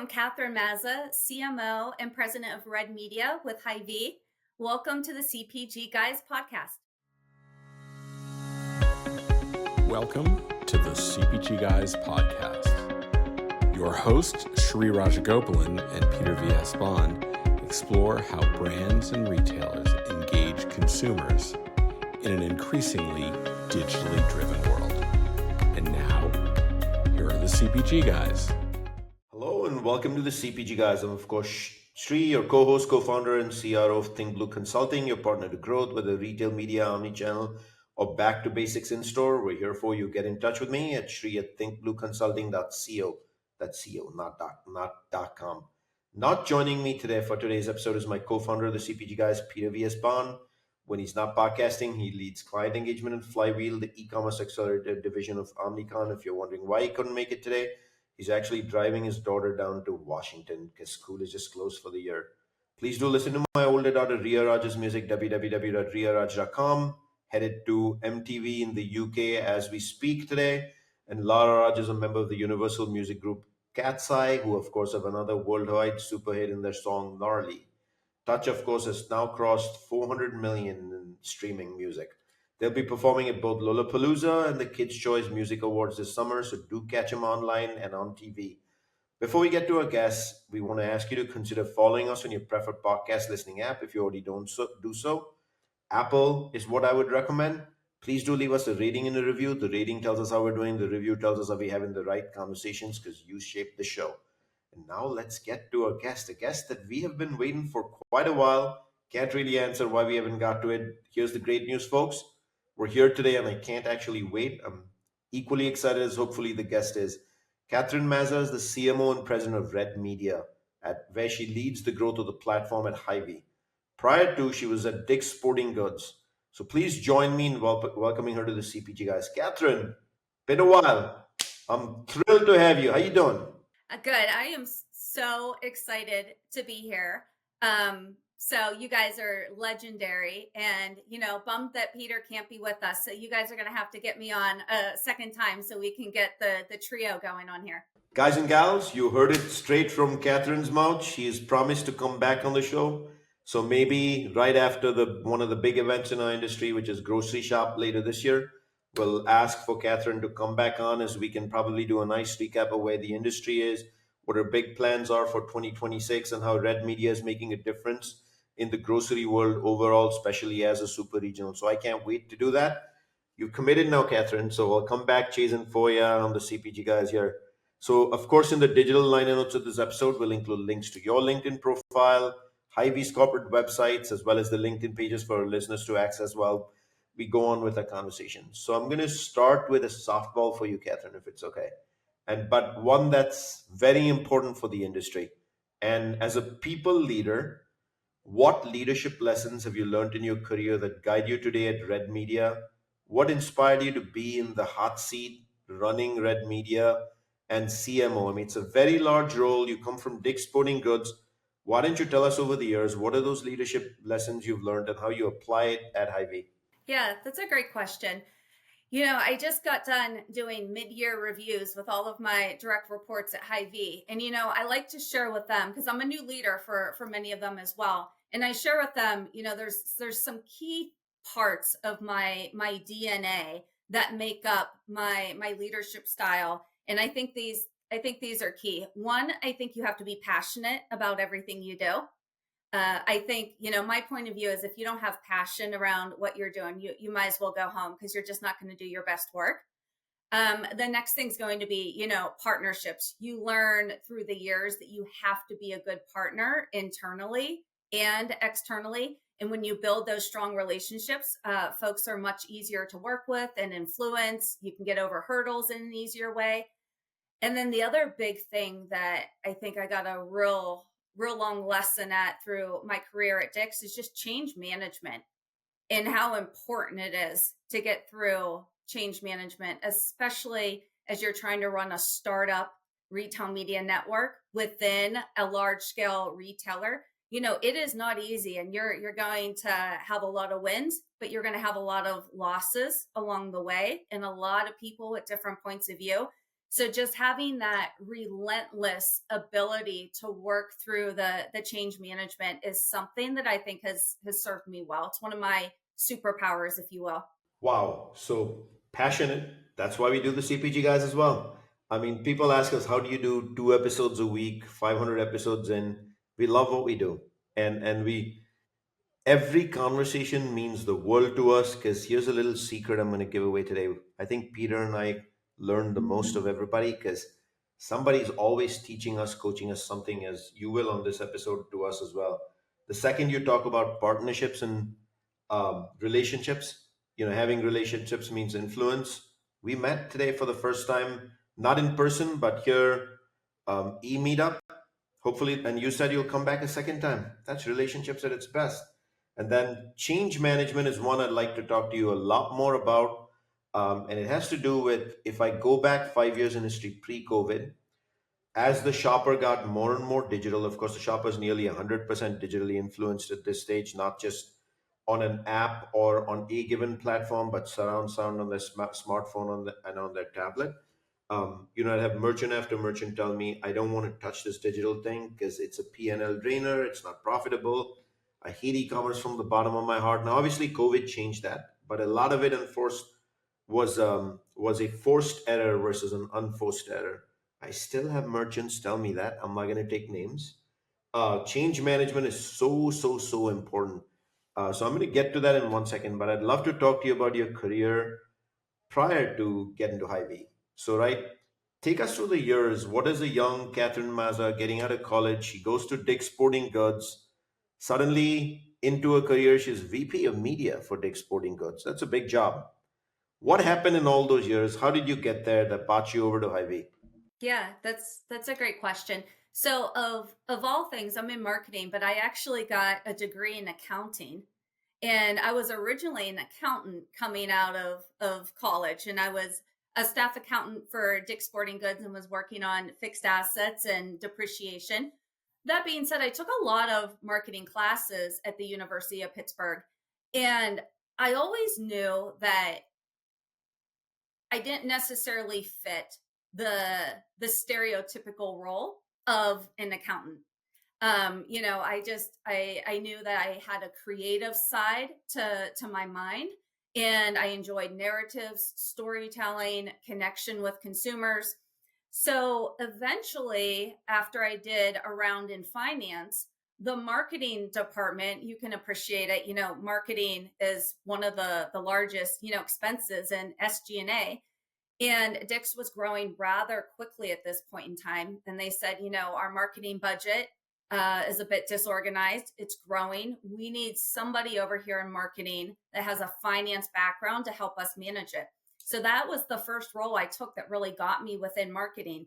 I'm Kathryn Mazza, CMO and President of Red Media with Hy-Vee. Welcome to the CPG Guys podcast. Welcome to the CPG Guys podcast. Your hosts, Shri Rajagopalan and Peter V. Espan, explore how brands and retailers engage consumers in an increasingly digitally driven world. And now, here are the CPG Guys. Hello and welcome to the CPG Guys. I'm of course Shri, your co-host, co-founder and CRO of Think Blue Consulting, your partner to growth, whether retail, media, omnichannel, or back to basics in store. We're here for you. Get in touch with me at Shri at thinkblueconsulting.co. That's co, not .com. Not joining me today for today's episode is my co-founder of the CPG Guys, Peter V. Espan. When he's not podcasting, he leads client engagement and Flywheel, the e-commerce accelerator division of Omnicon. If you're wondering why he couldn't make it today, he's actually driving his daughter down to Washington because school is just closed for the year. Please do listen to my older daughter, Ria Raj's music, www.riaraj.com. Headed to MTV in the UK as we speak today. And Lara Raj is a member of the Universal Music Group Cat's Eye, who of course have another worldwide super hit in their song Gnarly. Touch, of course, has now crossed 400 million in streaming music. They'll be performing at both Lollapalooza and the Kids' Choice Music Awards this summer, so do catch them online and on TV. Before we get to our guests, we want to ask you to consider following us on your preferred podcast listening app if you already don't do so. Apple is what I would recommend. Please do leave us a rating and a review. The rating tells us how we're doing. The review tells us are we having the right conversations because you shaped the show. And now let's get to our guest, a guest that we have been waiting for quite a while. Can't really answer why we haven't got to it. Here's the great news, folks. We're here today and I can't actually wait. I'm equally excited as hopefully the guest is. Kathryn Mazza is the CMO and president of Red Media, where she leads the growth of the platform at Hy-Vee. Prior to, she was at Dick's Sporting Goods. So please join me in welcoming her to the CPG Guys. Kathryn, been a while. I'm thrilled to have you. How you doing? Good. I am so excited to be here. So you guys are legendary and, bummed that Peter can't be with us. So you guys are going to have to get me on a second time so we can get the trio going on here. Guys and gals, you heard it straight from Kathryn's mouth. She has promised to come back on the show. So maybe right after one of the big events in our industry, which is Grocery Shop later this year, we'll ask for Kathryn to come back on as we can probably do a nice recap of where the industry is, what her big plans are for 2026 and how Red Media is making a difference in the grocery world overall, especially as a super regional. So I can't wait to do that. You've committed now, Kathryn, so I'll come back chasing for you on the CPG Guys here. So, of course, in the digital liner notes of this episode, we'll include links to your LinkedIn profile, Hy-Vee's corporate websites, as well as the LinkedIn pages for our listeners to access while we go on with our conversation. So I'm going to start with a softball for you, Kathryn, if it's okay. But one that's very important for the industry. And as a people leader, what leadership lessons have you learned in your career that guide you today at Red Media? What inspired you to be in the hot seat running Red Media and CMO? I mean, it's a very large role. You come from Dick's Sporting Goods. Why don't you tell us over the years, what are those leadership lessons you've learned and how you apply it at Hy-Vee? Yeah, that's a great question. I just got done doing mid-year reviews with all of my direct reports at Hy-Vee. And, I like to share with them because I'm a new leader for many of them as well. And I share with them, there's some key parts of my DNA that make up my leadership style. And I think these are key. One, I think you have to be passionate about everything you do. I think, my point of view is if you don't have passion around what you're doing, you might as well go home because you're just not going to do your best work. The next thing's going to be, partnerships. You learn through the years that you have to be a good partner internally and externally. And when you build those strong relationships, folks are much easier to work with and influence. You can get over hurdles in an easier way. And then the other big thing that I think I got a real long lesson at through my career at Dick's is just change management and how important it is to get through change management, especially as you're trying to run a startup retail media network within a large scale retailer. It is not easy and you're going to have a lot of wins, but you're going to have a lot of losses along the way and a lot of people with different points of view. So just having that relentless ability to work through the change management is something that I think has served me well. It's one of my superpowers, if you will. Wow, so passionate. That's why we do the CPG guys as well. I mean, people ask us, how do you do 2 episodes a week, 500 episodes in? We love what we do. And we every conversation means the world to us because here's a little secret I'm going to give away today. I think Peter and I learned the most of everybody because somebody's always teaching us, coaching us something, as you will on this episode to us as well. The second you talk about partnerships and relationships, having relationships means influence. We met today for the first time, not in person, but here, e-meetup. Hopefully, and you said you'll come back a second time. That's relationships at its best. And then change management is one I'd like to talk to you a lot more about. And it has to do with if I go back 5 years in history pre COVID, as the shopper got more and more digital, of course, the shopper is nearly 100% digitally influenced at this stage, not just on an app or on a given platform, but surround sound on their smartphone and on their tablet. I have merchant after merchant tell me, I don't want to touch this digital thing because it's a P&L drainer. It's not profitable. I hate e-commerce from the bottom of my heart. Now, obviously, COVID changed that, but a lot of it enforced was a forced error versus an unforced error. I still have merchants tell me that. I'm not going to take names. Change management is so important. So I'm going to get to that in 1 second, but I'd love to talk to you about your career prior to getting to Hy-Vee. So, right, take us through the years. What is a young Kathryn Mazza getting out of college? She goes to Dick's Sporting Goods, suddenly into a career. She's VP of Media for Dick's Sporting Goods. That's a big job. What happened in all those years? How did you get there that brought you over to Hy-Vee? Yeah, that's a great question. So of all things, I'm in marketing, but I actually got a degree in accounting. And I was originally an accountant coming out of college, and I was a staff accountant for Dick's Sporting Goods and was working on fixed assets and depreciation. That being said, I took a lot of marketing classes at the University of Pittsburgh, and I always knew that I didn't necessarily fit the stereotypical role of an accountant. I knew that I had a creative side to my mind, and I enjoyed narratives, storytelling, connection with consumers. So eventually, after I did a round in finance, the marketing department, you can appreciate it. Marketing is one of the largest, expenses in SG&A. And Dick's was growing rather quickly at this point in time. And they said, our marketing budget is a bit disorganized. It's growing. We need somebody over here in marketing that has a finance background to help us manage it. So that was the first role I took that really got me within marketing.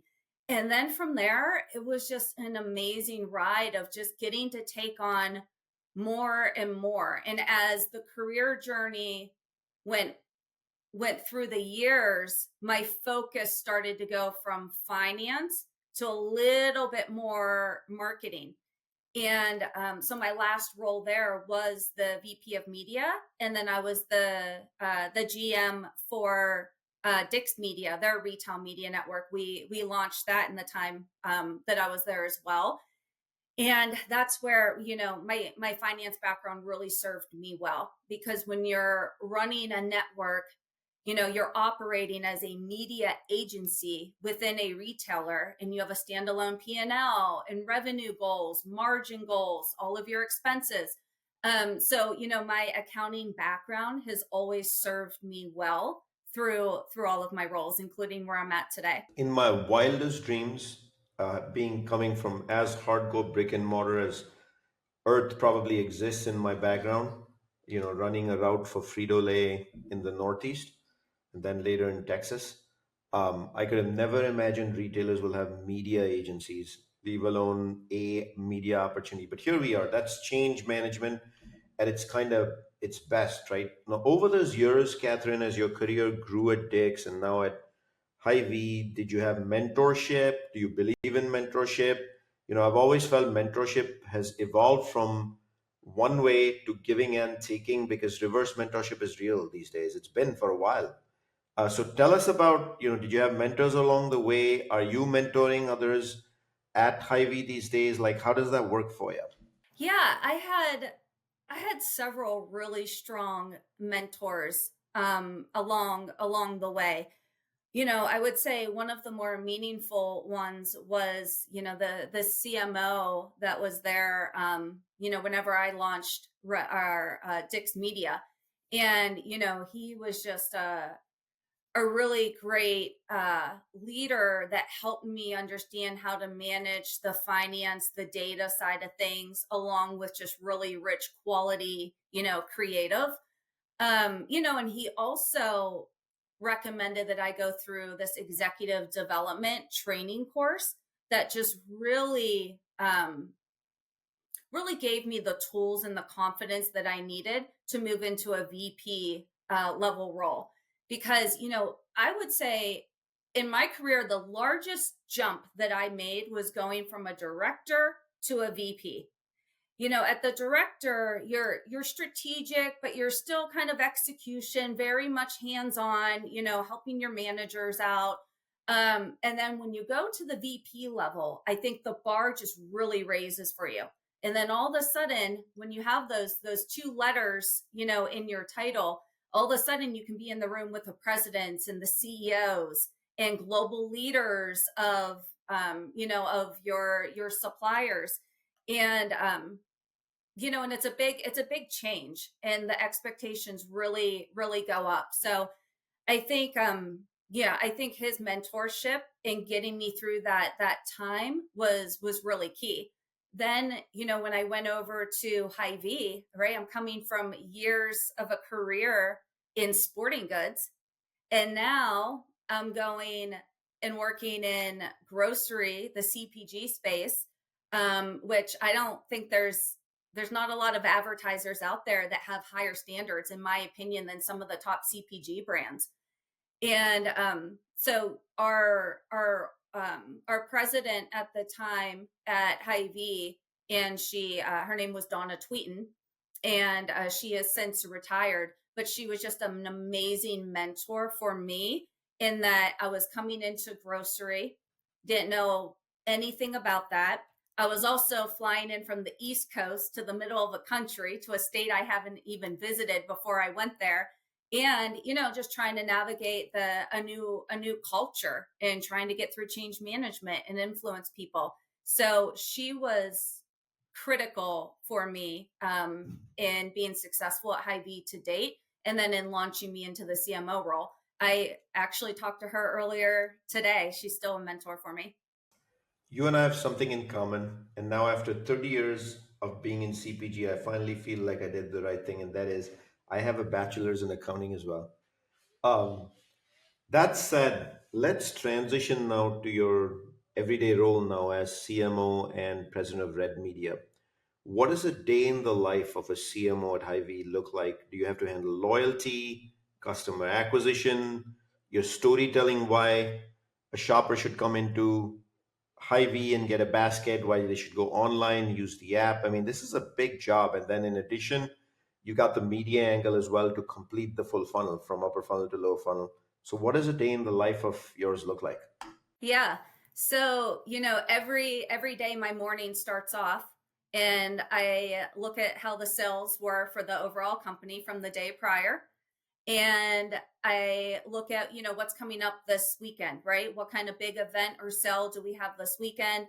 And then from there, it was just an amazing ride of just getting to take on more and more. And as the career journey went through the years, my focus started to go from finance to a little bit more marketing. And so my last role there was the VP of Media, and then I was the GM for Dick's Media, their retail media network. We launched that in the time that I was there as well. And that's where, my finance background really served me well, because when you're running a network, you're operating as a media agency within a retailer, and you have a standalone P&L and revenue goals, margin goals, all of your expenses. So, my accounting background has always served me well through all of my roles, including where I'm at today. In my wildest dreams, coming from as hardcore brick and mortar as Earth probably exists in my background, running a route for Frito-Lay in the Northeast, and then later in Texas. I could have never imagined retailers will have media agencies, leave alone a media opportunity. But here we are. That's change management at its best, right? Now, over those years, Kathryn, as your career grew at Dick's and now at Hy-Vee, did you have mentorship? Do you believe in mentorship? I've always felt mentorship has evolved from one way to giving and taking because reverse mentorship is real these days. It's been for a while. So tell us about, did you have mentors along the way? Are you mentoring others at Hy-Vee these days? Like, how does that work for you? Yeah, I had several really strong mentors along the way. I would say one of the more meaningful ones was, the CMO that was there, whenever I launched our Dick's Media. And, he was just a really great leader that helped me understand how to manage the finance, the data side of things, along with just really rich quality, creative. And he also recommended that I go through this executive development training course that just really gave me the tools and the confidence that I needed to move into a VP level role. Because, I would say in my career, the largest jump that I made was going from a director to a VP. At the director, you're strategic, but you're still kind of execution, very much hands-on, helping your managers out. And then when you go to the VP level, I think the bar just really raises for you. And then all of a sudden, when you have those two letters, in your title, all of a sudden you can be in the room with the presidents and the CEOs and global leaders of your suppliers. And and it's a big change, and the expectations really go up. So I think I think his mentorship in getting me through that time was really key. Then, when I went over to Hy-Vee, right, I'm coming from years of a career in sporting goods, and now I'm going and working in grocery, the CPG space, which I don't think there's not a lot of advertisers out there that have higher standards, in my opinion, than some of the top CPG brands. And so our president at the time at Hy-Vee, and her name was Donna Tweeton, and she has since retired, but she was just an amazing mentor for me, in that I was coming into grocery, didn't know anything about that. I was also flying in from the East Coast to the middle of the country, to a state I haven't even visited before I went there. And, just trying to navigate a new culture, and trying to get through change management and influence people. So she was critical for me in being successful at Hy-Vee to date, and then in launching me into the CMO role. I actually talked to her earlier today. She's still a mentor for me. You and I have something in common. And now, after 30 years of being in CPG, I finally feel like I did the right thing. And that is, I have a bachelor's in accounting as well. Um, that said, let's transition now to your everyday role now as CMO and president of Red Media. What does a day in the life of a CMO at Hy-Vee look like? Do you have to handle loyalty, customer acquisition, your storytelling, why a shopper should come into Hy-Vee and get a basket, why they should go online, use the app? I mean, this is a big job. And then in addition, you got the media angle as well to complete the full funnel from upper funnel to lower funnel. So what does a day in the life of yours look like? Yeah. So, every day my morning starts off, and I look at how the sales were for the overall company from the day prior. And I look at, what's coming up this weekend, right? What kind of big event or sale do we have this weekend?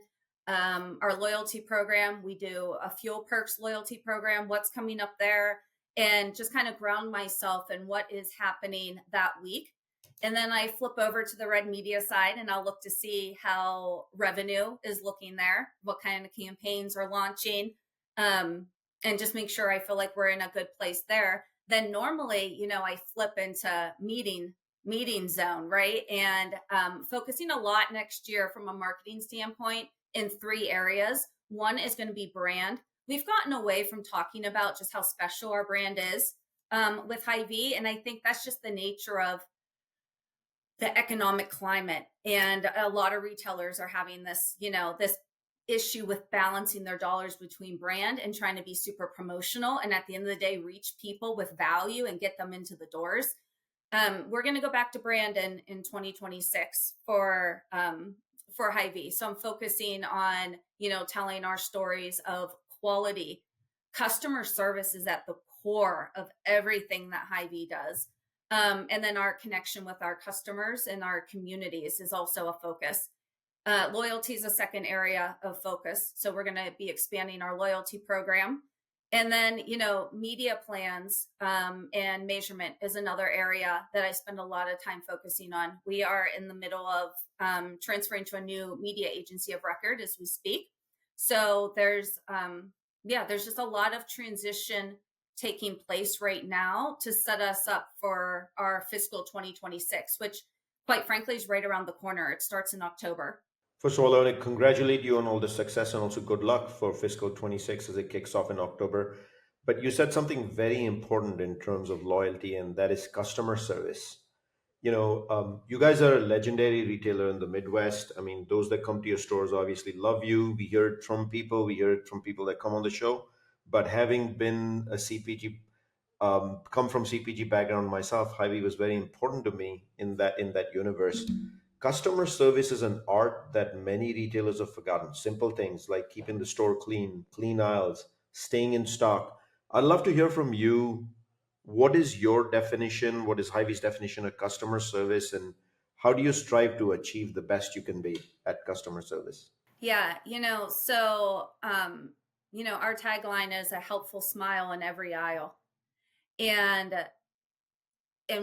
Our loyalty program, we do a Fuel Perks loyalty program. What's coming up there? And just kind of ground myself in what is happening that week. And then I flip over to the Red Media side, and I'll look to see how revenue is looking there, what kind of campaigns are launching, and just make sure I feel like we're in a good place there. Then normally, I flip into meeting zone, right? And focusing a lot next year from a marketing standpoint in three areas. One is going to be brand. We've gotten away from talking about just how special our brand is with Hy-Vee, and I think that's just the nature of the economic climate. And a lot of retailers are having this issue with balancing their dollars between brand and trying to be super promotional, and at the end of the day reach people with value and get them into the doors. We're going to go back to brand in 2026 for Hy-Vee. So I'm focusing on, telling our stories of quality. Customer service is at the core of everything that Hy-Vee does. And then our connection with our customers and our communities is also a focus. Loyalty is a second area of focus. So we're going to be expanding our loyalty program. And then, media plans and measurement is another area that I spend a lot of time focusing on. We are in the middle of transferring to a new media agency of record as we speak. So there's just a lot of transition taking place right now to set us up for our fiscal 2026, which quite frankly is right around the corner. It starts in October. First of all, I want to congratulate you on all the success and also good luck for fiscal 26 as it kicks off in October. But you said something very important in terms of loyalty, and that is customer service. You guys are a legendary retailer in the Midwest. I mean, those that come to your stores obviously love you. We hear it from people, we hear it from people that come on the show. But having been a CPG, come from CPG background myself, Hy-Vee was very important to me in that universe. Customer service is an art that many retailers have forgotten. Simple things like keeping the store clean, clean aisles, staying in stock. I'd love to hear from you. What is your definition? What is Hy-Vee's definition of customer service? And how do you strive to achieve the best you can be at customer service? Yeah, our tagline is a helpful smile in every aisle. And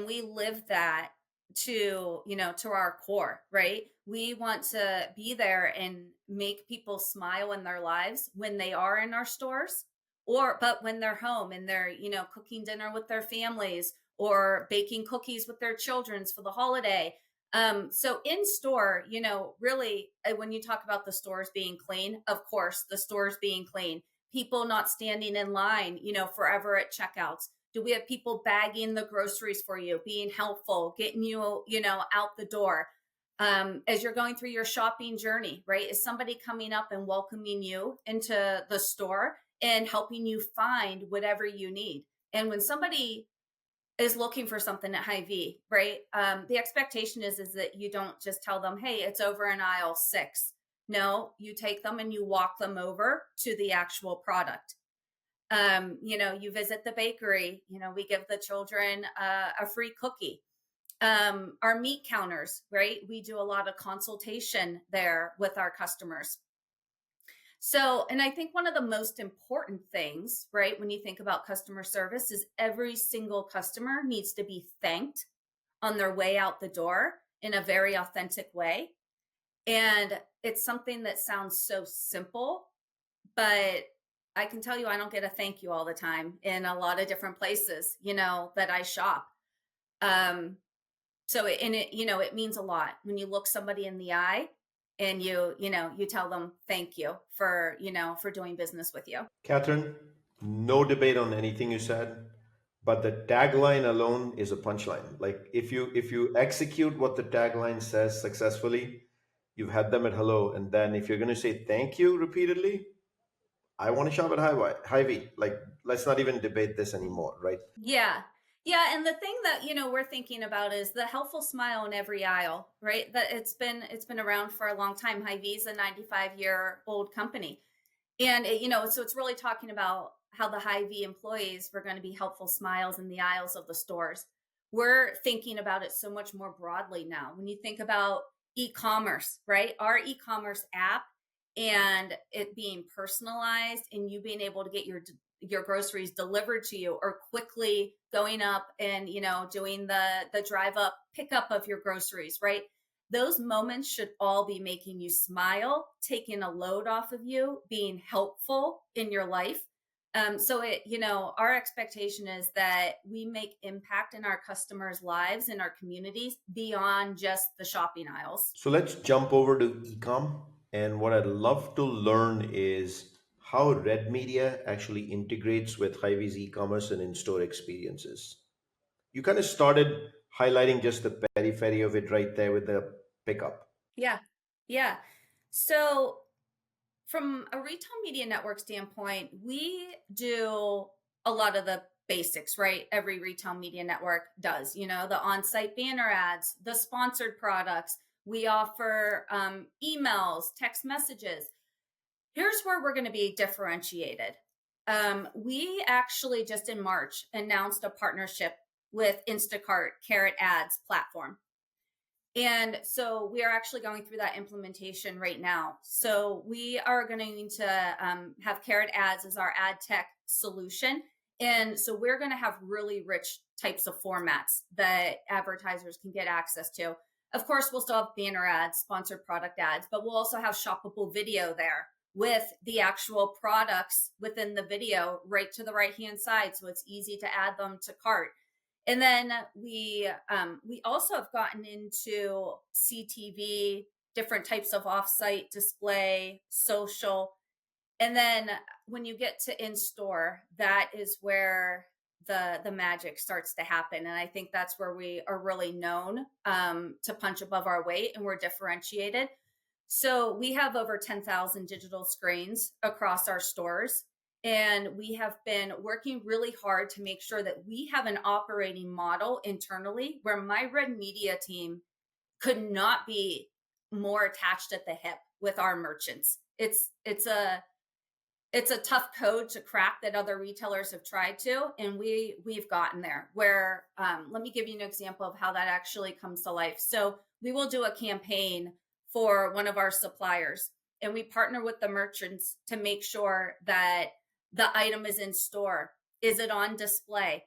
we live that to our core, right? We want to be there and make people smile in their lives when they are in our stores, but when they're home and they're, cooking dinner with their families or baking cookies with their children's for the holiday. So in store, really, when you talk about the stores being clean, of course, the stores being clean, people not standing in line, forever at checkouts. Do we have people bagging the groceries for you, being helpful, getting you, out the door? As you're going through your shopping journey, right? Is somebody coming up and welcoming you into the store and helping you find whatever you need? And when somebody is looking for something at Hy-Vee, right? The expectation is that you don't just tell them, hey, it's over in aisle 6. No, you take them and you walk them over to the actual product. You visit the bakery, we give the children a free cookie. Our meat counters, right? We do a lot of consultation there with our customers. So, and I think one of the most important things, right, when you think about customer service is every single customer needs to be thanked on their way out the door in a very authentic way. And it's something that sounds so simple, but I can tell you, I don't get a thank you all the time in a lot of different places, that I shop. It means a lot when you look somebody in the eye and you tell them thank you for doing business with you. Catherine, no debate on anything you said, but the tagline alone is a punchline. Like if you execute what the tagline says successfully, you've had them at hello. And then if you're going to say thank you repeatedly, I want to shop at Hy-Vee. Like, let's not even debate this anymore, right? Yeah. Yeah, and the thing that, we're thinking about is the helpful smile in every aisle, right? That it's been around for a long time. Hy-Vee is a 95-year-old company. And so it's really talking about how the Hy-Vee employees were going to be helpful smiles in the aisles of the stores. We're thinking about it so much more broadly now. When you think about e-commerce, right? Our e-commerce app and it being personalized and you being able to get your groceries delivered to you or quickly going up and doing the drive up pickup of your groceries, right? Those moments should all be making you smile, taking a load off of you, being helpful in your life. Our expectation is that we make impact in our customers' lives and our communities beyond just the shopping aisles. So let's jump over to ecom. And what I'd love to learn is how Red Media actually integrates with Hy-Vee's e-commerce and in-store experiences. You kind of started highlighting just the periphery of it right there with the pickup. Yeah. Yeah. So from a retail media network standpoint, we do a lot of the basics, right? Every retail media network does, the on-site banner ads, the sponsored products. We offer emails, text messages. Here's where we're going to be differentiated. We actually just in March announced a partnership with Instacart Carrot Ads platform. And so we are actually going through that implementation right now. So we are going to have Carrot Ads as our ad tech solution. And so we're going to have really rich types of formats that advertisers can get access to. Of course, we'll still have banner ads, sponsored product ads, but we'll also have shoppable video there with the actual products within the video right to the right-hand side. So it's easy to add them to cart. And then we also have gotten into CTV, different types of offsite display, social. And then when you get to in-store, that is where the magic starts to happen. And I think that's where we are really known to punch above our weight, and we're differentiated. So we have over 10,000 digital screens across our stores. And we have been working really hard to make sure that we have an operating model internally where my Red Media team could not be more attached at the hip with our merchants. It's a tough code to crack that other retailers have tried to, and we've gotten there. Where let me give you an example of how that actually comes to life. So we will do a campaign for one of our suppliers, and we partner with the merchants to make sure that the item is in store. Is it on display?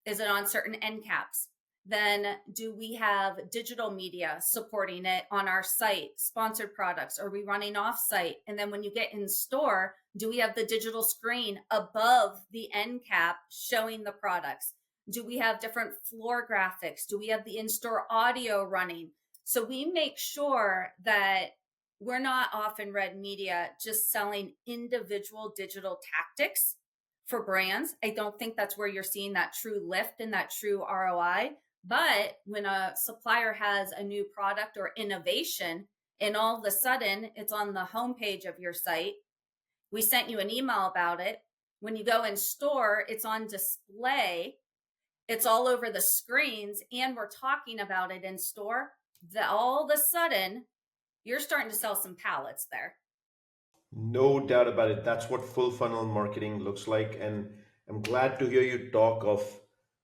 Is it on certain end caps? Then do we have digital media supporting it on our site, sponsored products? Are we running off site? And then when you get in store, do we have the digital screen above the end cap showing the products? Do we have different floor graphics? Do we have the in-store audio running? So we make sure that we're not off in Red Media just selling individual digital tactics for brands. I don't think that's where you're seeing that true lift and that true ROI. But when a supplier has a new product or innovation, and all of a sudden it's on the homepage of your site, we sent you an email about it. When you go in store, it's on display. It's all over the screens, and we're talking about it in store. All of a sudden, you're starting to sell some pallets there. No doubt about it. That's what full funnel marketing looks like. And I'm glad to hear you talk of,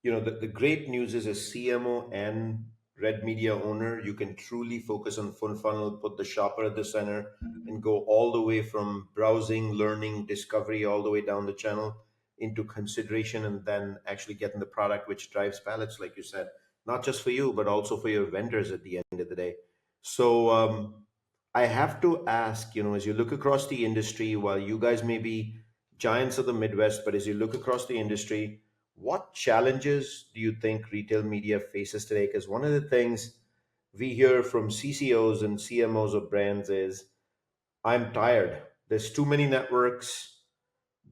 the great news is as CMO and Red Media owner, you can truly focus on full funnel, put the shopper at the center, and go all the way from browsing, learning, discovery, all the way down the channel into consideration, and then actually getting the product which drives pallets, like you said, not just for you, but also for your vendors at the end of the day. So I have to ask, as you look across the industry, while you guys may be giants of the Midwest, but as you look across the industry, what challenges do you think retail media faces today? Because one of the things we hear from CCOs and CMOs of brands is, I'm tired. There's too many networks.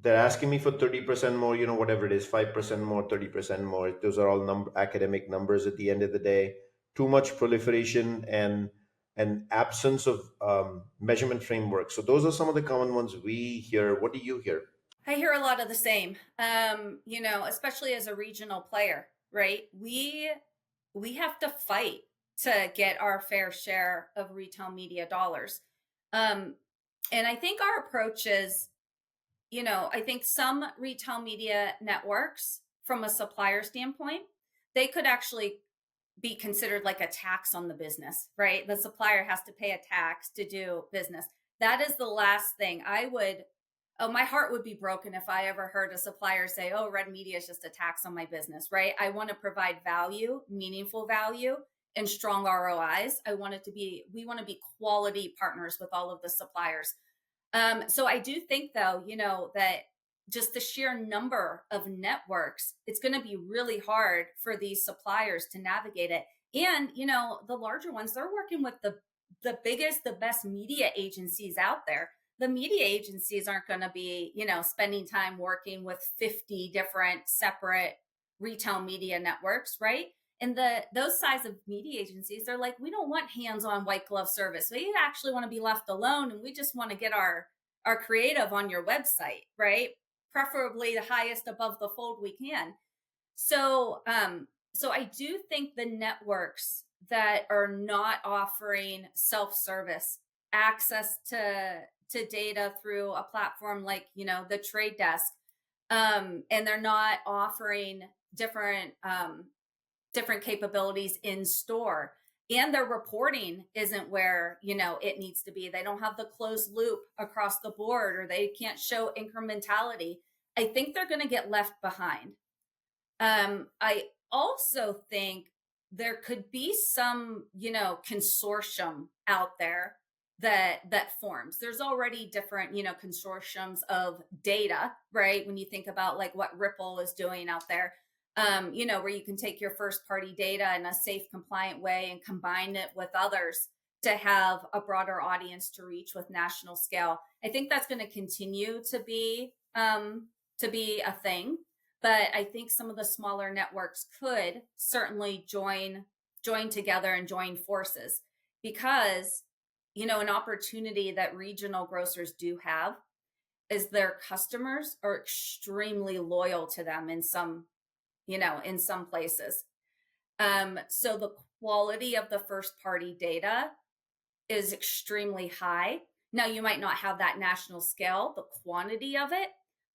They're asking me for 30% more, whatever it is, 5% more, 30% more. Those are all academic numbers at the end of the day. Too much proliferation and absence of measurement framework. So those are some of the common ones we hear. What do you hear? I hear a lot of the same, especially as a regional player, right? We have to fight to get our fair share of retail media dollars. And I think our approach is, I think some retail media networks from a supplier standpoint, they could actually be considered like a tax on the business, right? The supplier has to pay a tax to do business. That is the last thing my heart would be broken if I ever heard a supplier say, oh, Red Media is just a tax on my business, right? I want to provide value, meaningful value, and strong ROIs. We want to be quality partners with all of the suppliers. So I do think though, that just the sheer number of networks, it's going to be really hard for these suppliers to navigate it. And, the larger ones, they're working with the biggest, the best media agencies out there. The media agencies aren't going to be, spending time working with 50 different separate retail media networks, right? And those size of media agencies, they're like, we don't want hands-on white glove service. We actually want to be left alone, and we just want to get our creative on your website, right? Preferably the highest above the fold we can. So I do think the networks that are not offering self-service access to data through a platform like, the Trade Desk, and they're not offering different different capabilities in store, and their reporting isn't where it needs to be. They don't have the closed loop across the board, or they can't show incrementality. I think they're going to get left behind. I also think there could be some, consortium out there that forms. There's already different, consortiums of data, right? When you think about like what Ripple is doing out there, where you can take your first party data in a safe, compliant way and combine it with others to have a broader audience to reach with national scale. I think that's going to continue to be a thing. But I think some of the smaller networks could certainly join together and join forces, because an opportunity that regional grocers do have is their customers are extremely loyal to them in some places. So the quality of the first party data is extremely high. Now, you might not have that national scale, the quantity of it,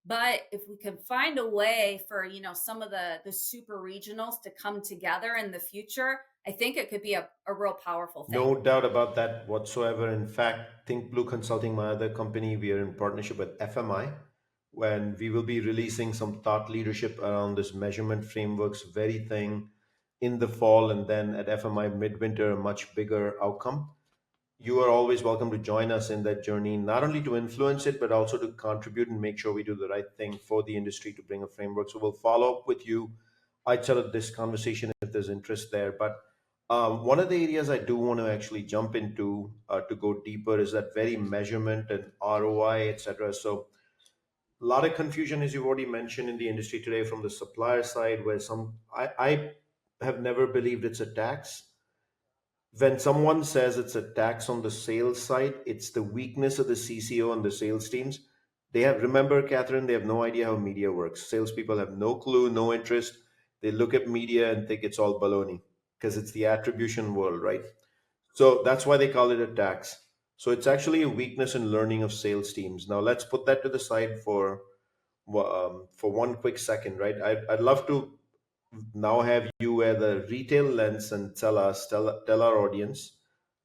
but if we can find a way for, some of the super regionals to come together in the future, I think it could be a real powerful thing. No doubt about that whatsoever. In fact, Think Blue Consulting, my other company, we are in partnership with FMI, when we will be releasing some thought leadership around this measurement frameworks very thing in the fall, and then at FMI midwinter, a much bigger outcome. You are always welcome to join us in that journey, not only to influence it, but also to contribute and make sure we do the right thing for the industry to bring a framework. So we'll follow up with you outside of this conversation if there's interest there. But one of the areas I do want to actually jump into to go deeper is that very measurement and ROI, etc. So a lot of confusion, as you've already mentioned, in the industry today from the supplier side, where I have never believed it's a tax. When someone says it's a tax on the sales side, it's the weakness of the CCO and the sales teams. They have, remember, Catherine, they have no idea how media works. Salespeople have no clue, no interest. They look at media and think it's all baloney because it's the attribution world, right? So that's why they call it a tax. So it's actually a weakness in learning of sales teams. Now let's put that to the side for one quick second, right? I'd love to now have you wear the retail lens and tell our audience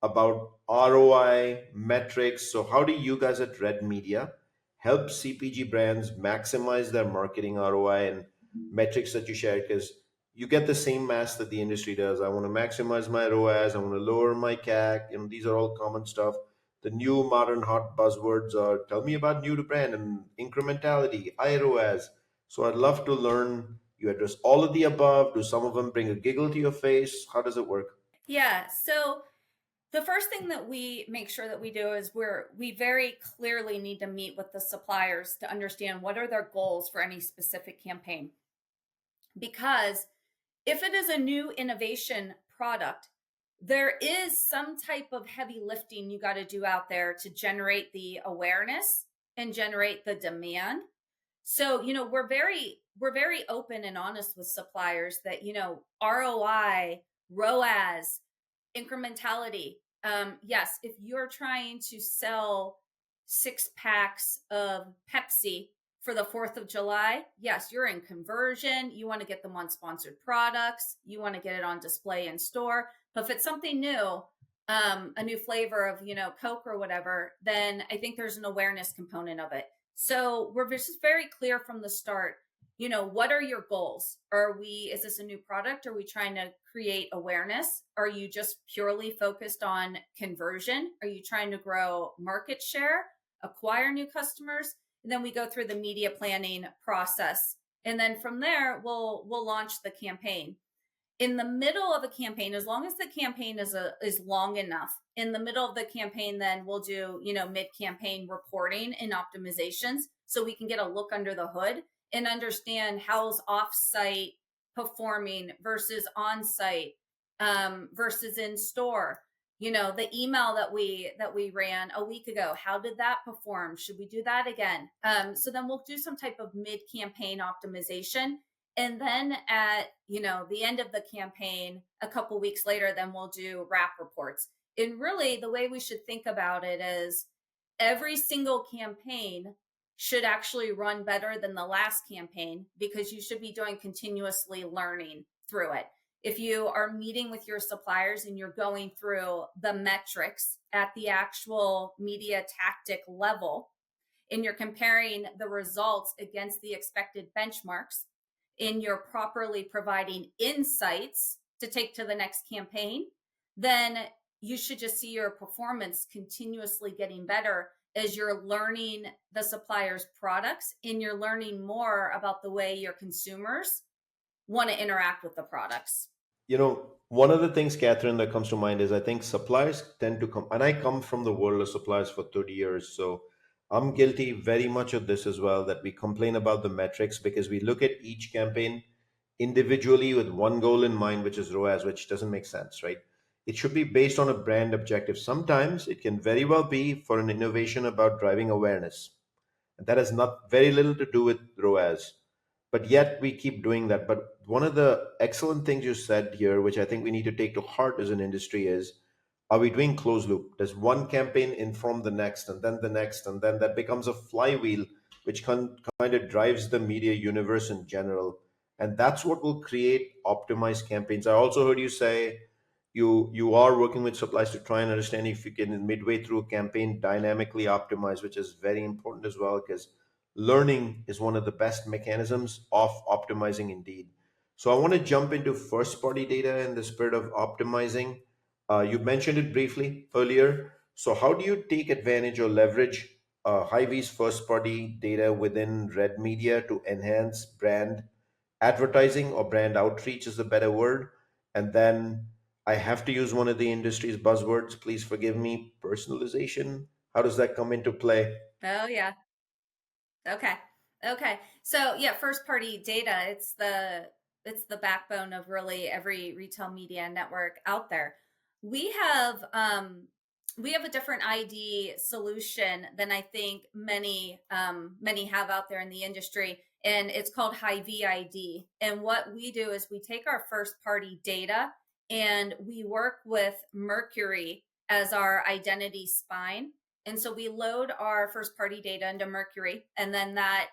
about ROI metrics. So how do you guys at Red Media help CPG brands maximize their marketing ROI and metrics that you share? Because you get the same math that the industry does. I want to maximize my ROAS. I want to lower my CAC. And these are all common stuff. The new modern hot buzzwords are tell me about new to brand and incrementality, IROAS. So I'd love to learn. You address all of the above. Do some of them bring a giggle to your face? How does it work? Yeah. So the first thing that we make sure that we do is we very clearly need to meet with the suppliers to understand what are their goals for any specific campaign. Because if it is a new innovation product, there is some type of heavy lifting you got to do out there to generate the awareness and generate the demand. So, we're very open and honest with suppliers that, ROI, ROAS, incrementality. Yes, if you're trying to sell 6 packs of Pepsi for the 4th of July, yes, you're in conversion. You want to get them on sponsored products. You want to get it on display in store. But if it's something new, a new flavor of, Coke or whatever, then I think there's an awareness component of it. So we're just very clear from the start, what are your goals? Is this a new product? Are we trying to create awareness? Are you just purely focused on conversion? Are you trying to grow market share, acquire new customers? And then we go through the media planning process. And then from there, we'll launch the campaign. In the middle of a campaign, as long as the campaign is long enough, in the middle of the campaign, then we'll do, mid-campaign reporting and optimizations so we can get a look under the hood and understand how's off-site performing versus on-site versus in store. The email that we ran a week ago, how did that perform? Should we do that again? So then we'll do some type of mid-campaign optimization. And then at, the end of the campaign, a couple weeks later, then we'll do wrap reports. And really, the way we should think about it is every single campaign should actually run better than the last campaign because you should be doing continuously learning through it. If you are meeting with your suppliers and you're going through the metrics at the actual media tactic level, and you're comparing the results against the expected benchmarks, and you're properly providing insights to take to the next campaign, then you should just see your performance continuously getting better as you're learning the supplier's products and you're learning more about the way your consumers want to interact with the products. One of the things, Catherine, that comes to mind is I think suppliers tend to come, and I come from the world of suppliers for 30 years. So I'm guilty very much of this as well, that we complain about the metrics because we look at each campaign individually with one goal in mind, which is ROAS, which doesn't make sense, right? It should be based on a brand objective. Sometimes it can very well be for an innovation about driving awareness. And that has not very little to do with ROAS, but yet we keep doing that. But one of the excellent things you said here, which I think we need to take to heart as an industry, is are we doing closed loop? Does one campaign inform the next and then the next, and then that becomes a flywheel which kind of drives the media universe in general? And that's what will create optimized campaigns. I also heard you say you are working with suppliers to try and understand if you can midway through a campaign dynamically optimize, which is very important as well, because learning is one of the best mechanisms of optimizing indeed. So I want to jump into first party data in the spirit of optimizing. You mentioned it briefly earlier. So how do you take advantage or leverage Hy-Vee's first party data within Red Media to enhance brand advertising, or brand outreach is the better word? And then I have to use one of the industry's buzzwords. Please forgive me. Personalization. How does that come into play? Oh, yeah. Okay. Okay. So yeah, first party data, it's the backbone of really every retail media network out there. We have we have a different ID solution than I think many have out there in the industry, and it's called Hy-Vee ID. And what we do is we take our first party data and we work with Mercury as our identity spine, and so we load our first party data into Mercury, and then that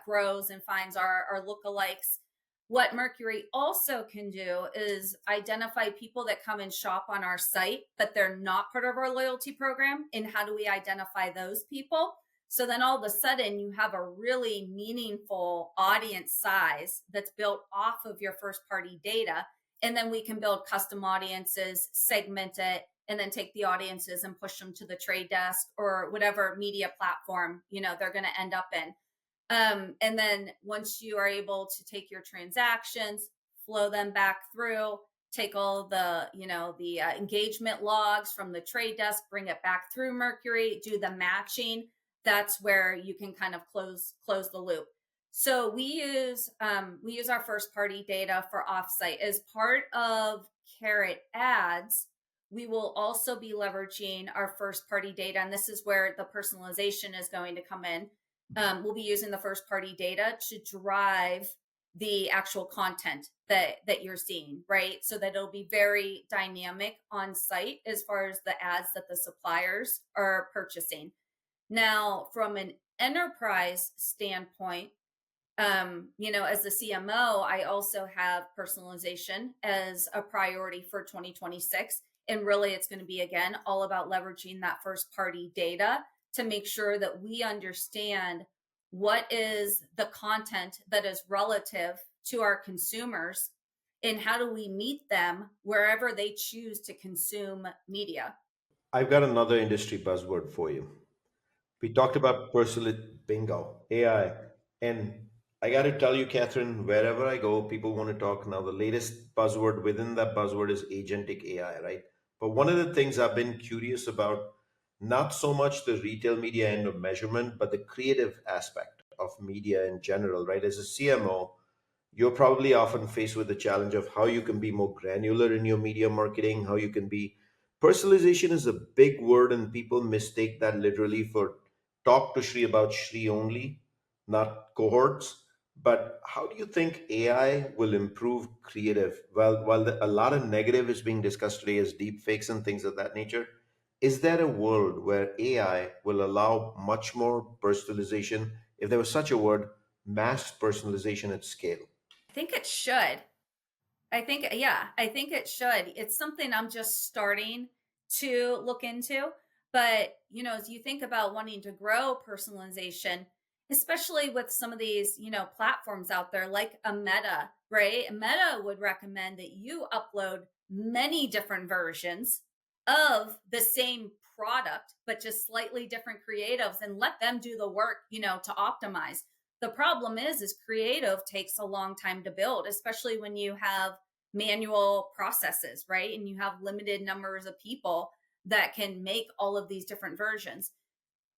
grows and finds our lookalikes. What Mercury also can do is identify people that come and shop on our site, but they're not part of our loyalty program. And how do we identify those people? So then all of a sudden you have a really meaningful audience size that's built off of your first party data. And then we can build custom audiences, segment it, and then take the audiences and push them to the trade desk or whatever media platform, they're going to end up in. And then once you are able to take your transactions, flow them back through, take all the engagement logs from the trade desk, bring it back through Mercury, do the matching. That's where you can kind of close the loop. So we use our first party data for offsite as part of Carrot Ads. We will also be leveraging our first party data, and this is where the personalization is going to come in. We'll be using the first party data to drive the actual content that you're seeing, right? So that it'll be very dynamic on site as far as the ads that the suppliers are purchasing. Now, from an enterprise standpoint, as the CMO, I also have personalization as a priority for 2026. And really, it's going to be, again, all about leveraging that first party data to make sure that we understand what is the content that is relative to our consumers and how do we meet them wherever they choose to consume media. I've got another industry buzzword for you. We talked about personal bingo, AI. And I got to tell you, Catherine, wherever I go, people want to talk now. The latest buzzword within that buzzword is agentic AI, right? But one of the things I've been curious about, not so much the retail media end of measurement, but the creative aspect of media in general, right? As a CMO, you're probably often faced with the challenge of how you can be more granular in your media marketing, how you can be. Personalization is a big word, and people mistake that literally for talk to Shri about Shri only, not cohorts. But how do you think AI will improve creative? Well, while a lot of negative is being discussed today as deep fakes and things of that nature, is there a world where AI will allow much more personalization, if there was such a word, mass personalization at scale? I think it should. I think it should. It's something I'm just starting to look into. But, as you think about wanting to grow personalization, especially with some of these, platforms out there like a Meta, right? A Meta would recommend that you upload many different versions of the same product, but just slightly different creatives and let them do the work, to optimize. The problem is creative takes a long time to build, especially when you have manual processes, right? And you have limited numbers of people that can make all of these different versions.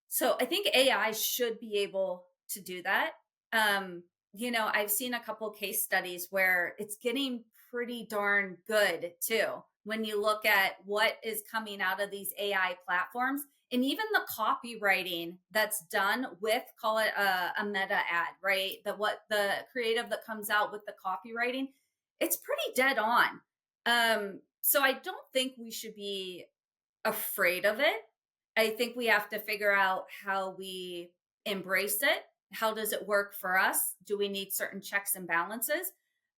So I think AI should be able to do that. I've seen a couple case studies where it's getting pretty darn good too. When you look at what is coming out of these AI platforms, and even the copywriting that's done with, call it a meta ad, right? What the creative that comes out with the copywriting, it's pretty dead on. So I don't think we should be afraid of it. I think we have to figure out how we embrace it. How does it work for us? Do we need certain checks and balances?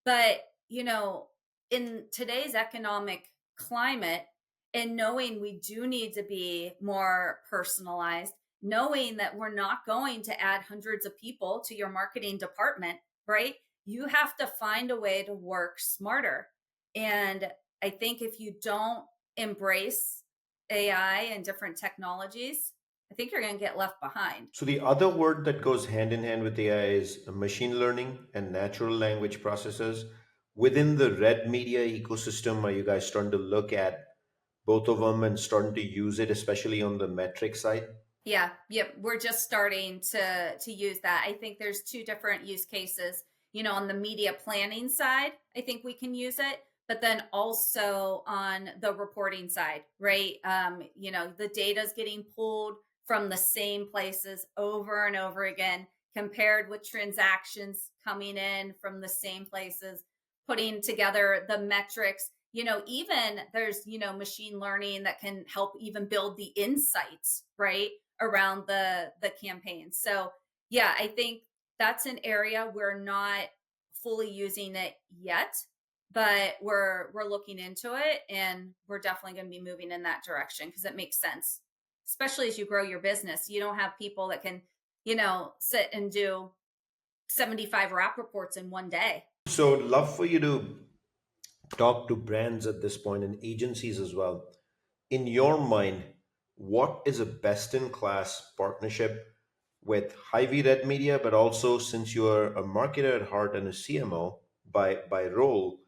But, in today's economic climate, and knowing we do need to be more personalized, knowing that we're not going to add hundreds of people to your marketing department, right? You have to find a way to work smarter. And I think if you don't embrace AI and different technologies, I think you're going to get left behind. So the other word that goes hand in hand with AI is machine learning and natural language processors. Within the red media ecosystem, are you guys starting to look at both of them and starting to use it, especially on the metric side? Yeah, yep. We're just starting to use that. I think there's two different use cases. On the media planning side, I think we can use it, but then also on the reporting side, right? The data's getting pulled from the same places over and over again, compared with transactions coming in from the same places, putting together the metrics. Even there's, machine learning that can help even build the insights, right? Around the campaign. So yeah, I think that's an area we're not fully using it yet, but we're looking into it, and we're definitely going to be moving in that direction because it makes sense, especially as you grow your business. You don't have people that can, sit and do 75 rap reports in one day. So I'd love for you to talk to brands at this point and agencies as well. In your mind, what is a best in class partnership with Hy-Vee Red Media, but also since you are a marketer at heart and a CMO by role,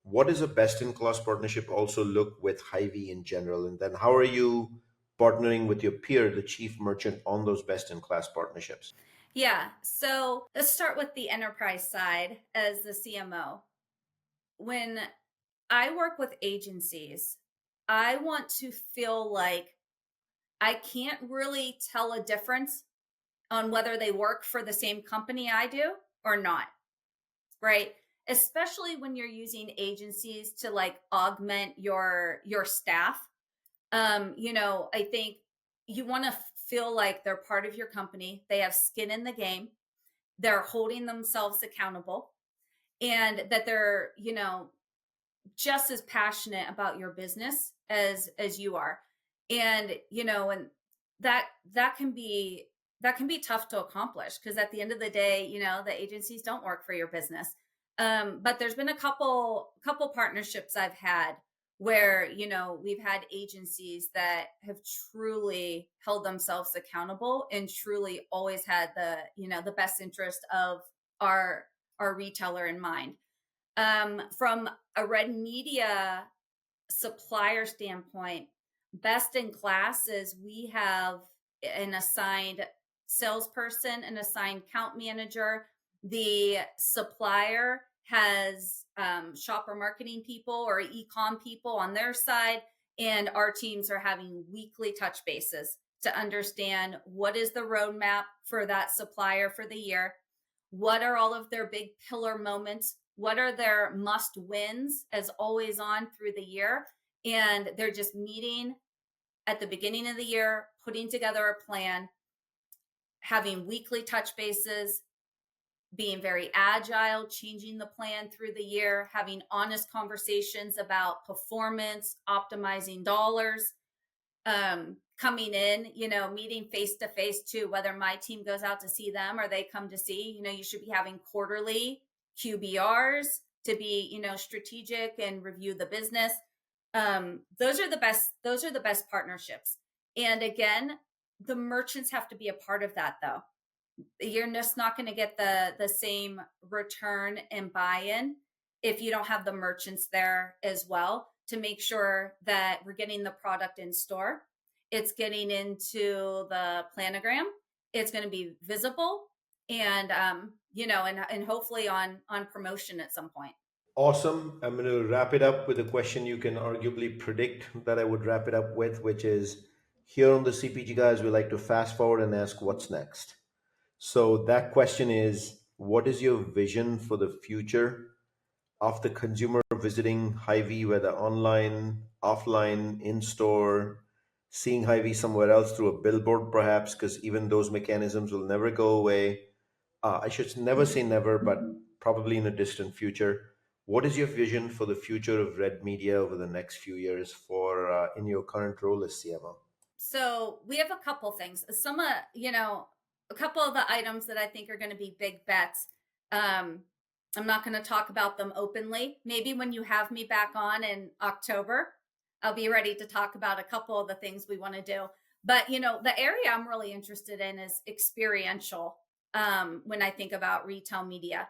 what is a best in class partnership also look with Hy-Vee in general? And then how are you partnering with your peer, the chief merchant, on those best in class partnerships? Yeah. So let's start with the enterprise side as the CMO. When I work with agencies, I want to feel like I can't really tell a difference on whether they work for the same company I do or not, right? Especially when you're using agencies to like augment your staff. I think you want to feel like they're part of your company. They have skin in the game. They're holding themselves accountable, and that they're, just as passionate about your business as you are. And and that can be tough to accomplish, because at the end of the day, the agencies don't work for your business. But there's been a couple partnerships I've had where we've had agencies that have truly held themselves accountable and truly always had the best interest of our retailer in mind. From a red media supplier standpoint, best in class is we have an assigned salesperson, an assigned account manager. The supplier has shopper marketing people or e-com people on their side, and our teams are having weekly touch bases to understand what is the roadmap for that supplier for the year. what are all of their big pillar moments, what are their must wins as always on through the year. And they're just meeting at the beginning of the year, putting together a plan, having weekly touch bases, being very agile, changing the plan through the year, having honest conversations about performance, optimizing dollars, coming in, meeting face to face too, whether my team goes out to see them or they come to see, you should be having quarterly QBRs to be, strategic and review the business. Those are the best partnerships. And again, the merchants have to be a part of that though. You're just not going to get the same return and buy-in if you don't have the merchants there as well to make sure that we're getting the product in store. It's getting into the planogram. It's going to be visible and and hopefully on promotion at some point. Awesome. I'm going to wrap it up with a question you can arguably predict that I would wrap it up with, which is here on the CPG guys, we like to fast forward and ask what's next. So that question is, what is your vision for the future of the consumer visiting Hy-Vee, whether online, offline, in store, seeing Hy-Vee somewhere else through a billboard, perhaps, because even those mechanisms will never go away. I should never say never, but probably in a distant future. What is your vision for the future of red media over the next few years for in your current role as CMO? So we have a couple things. A couple of the items that I think are going to be big bets. I'm not going to talk about them openly. Maybe when you have me back on in October, I'll be ready to talk about a couple of the things we want to do. But, the area I'm really interested in is experiential when I think about retail media.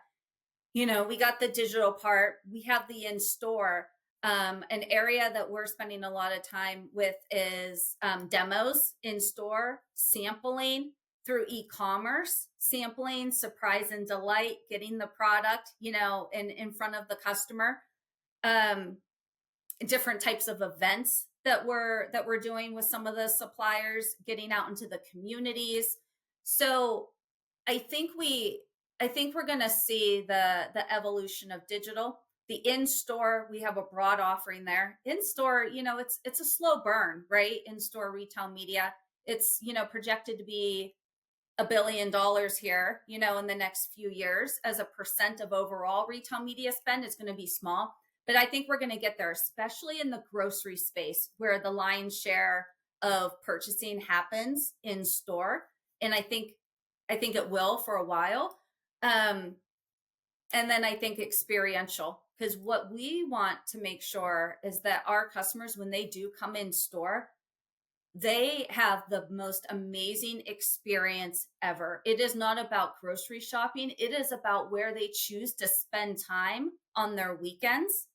We got the digital part, we have the in-store. An area that we're spending a lot of time with is demos in store, sampling through e-commerce, sampling, surprise and delight, getting the product, in front of the customer. Different types of events that we're doing with some of the suppliers, getting out into the communities. So I think we're going to see the evolution of digital. The in-store, we have a broad offering there. In-store, it's a slow burn, right? In-store retail media. It's, projected to be $1 billion here, in the next few years. As a percent of overall retail media spend, it's going to be small. But I think we're going to get there, especially in the grocery space where the lion's share of purchasing happens in store. And I think it will for a while. And then I think experiential, because what we want to make sure is that our customers, when they do come in store, they have the most amazing experience ever. It is not about grocery shopping. It is about where they choose to spend time on their weekends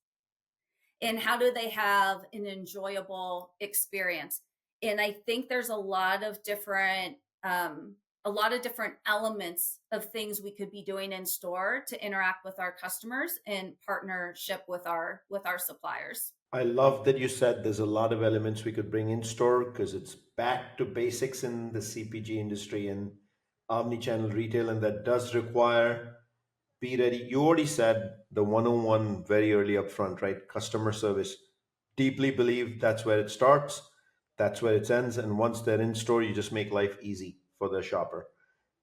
and how do they have an enjoyable experience. And I think there's a lot of different elements of things we could be doing in store to interact with our customers in partnership with our suppliers. I love that you said there's a lot of elements we could bring in store because it's back to basics in the CPG industry and omnichannel retail, and that does require be ready. You already said the 101 very early up front, right? Customer service. Deeply believe that's where it starts, that's where it ends, and once they're in store, you just make life easy for the shopper.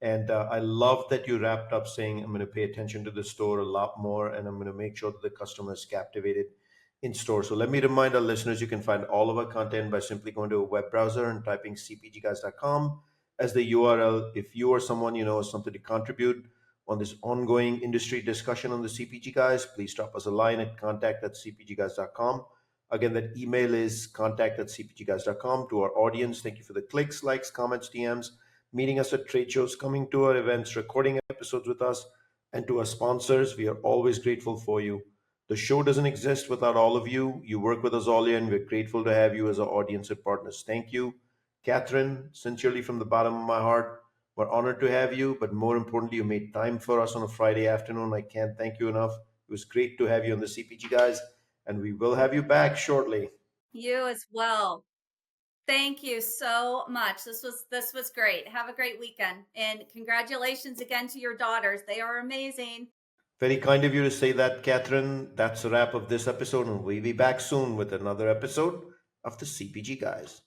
And I love that you wrapped up saying, I'm going to pay attention to the store a lot more and I'm going to make sure that the customer is captivated in store. So let me remind our listeners you can find all of our content by simply going to a web browser and typing cpgguys.com as the URL. If you or someone you know has something to contribute on this ongoing industry discussion on the CPG Guys, please drop us a line at contact@cpgguys.com. Again, that email is contact@cpgguys.com. To our audience, thank you for the clicks, likes, comments, DMs, meeting us at trade shows, coming to our events, recording episodes with us, and to our sponsors. We are always grateful for you. The show doesn't exist without all of you. You work with us all year, and we're grateful to have you as our audience and partners. Thank you. Kathryn, sincerely from the bottom of my heart, we're honored to have you, but more importantly, you made time for us on a Friday afternoon. I can't thank you enough. It was great to have you on the CPG Guys, and we will have you back shortly. You as well. Thank you so much. This was great. Have a great weekend. And congratulations again to your daughters. They are amazing. Very kind of you to say that, Catherine. That's a wrap of this episode, and we'll be back soon with another episode of the CPG Guys.